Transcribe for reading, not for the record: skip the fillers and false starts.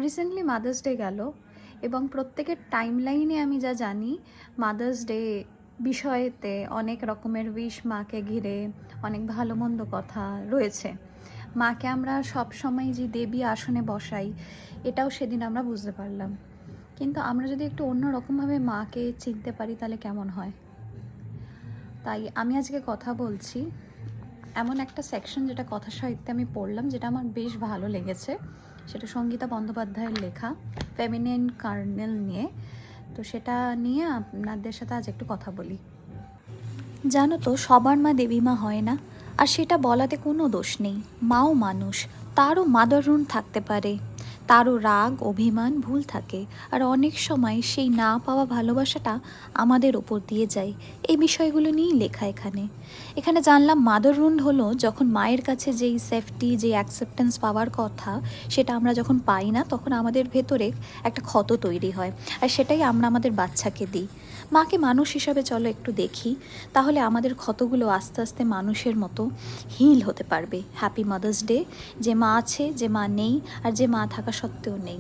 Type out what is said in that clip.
Recently mother's day গেল এবং প্রত্যেকের টাইমলাইনে আমি যা জানি মাদার্স ডে বিষয়েতে অনেক রকমের উইশ মাকে ঘিরে অনেক ভালো মন্দ কথা রয়েছে। মাকে আমরা সব সময় যে দেবী আসনে বসাই, এটাও সেদিন আমরা বুঝতে পারলাম। কিন্তু আমরা যদি একটু অন্য রকমভাবে মাকে চিনতে পারি তাহলে কেমন হয়। তাই আমি আজকে কথা বলছি এমন একটা সেকশন যেটা কথা সাহিত্যে আমি পড়লাম, যেটা আমার বেশ ভালো লেগেছে। সেটা সঙ্গীতা বন্দ্যোপাধ্যায়ের লেখা, ফেমিনিন কার্নেল নিয়ে। তো সেটা নিয়ে আপনাদের সাথে আজ একটু কথা বলি। জানো তো, সবার মা দেবী মা হয় না, আর সেটা বলাতে কোনো দোষ নেই। মাও মানুষ, তারও মাদার রুন থাকতে পারে, তারও রাগ অভিমান ভুল থাকে, আর অনেক সময় সেই না পাওয়া ভালোবাসাটা আমাদের ওপর দিয়ে যায়। এই বিষয়গুলো নিয়েই লেখা এখানে। এখানে জানলাম মাদার রুন হলো যখন মায়ের কাছে যেই সেফটি, যেই অ্যাকসেপ্টেন্স পাওয়ার কথা, সেটা আমরা যখন পাই না, তখন আমাদের ভেতরে একটা ক্ষত তৈরি হয়, আর সেটাই আমরা আমাদের বাচ্চাকে দিই। মাকে মানুষ হিসাবে চলো একটু দেখি, তাহলে আমাদের ক্ষতগুলো আস্তে আস্তে মানুষের মতো হিল হতে পারবে। Happy mother's day. যে মা আছে, যে মা নেই, আর যে মা থাকা সত্ত্বেও নেই।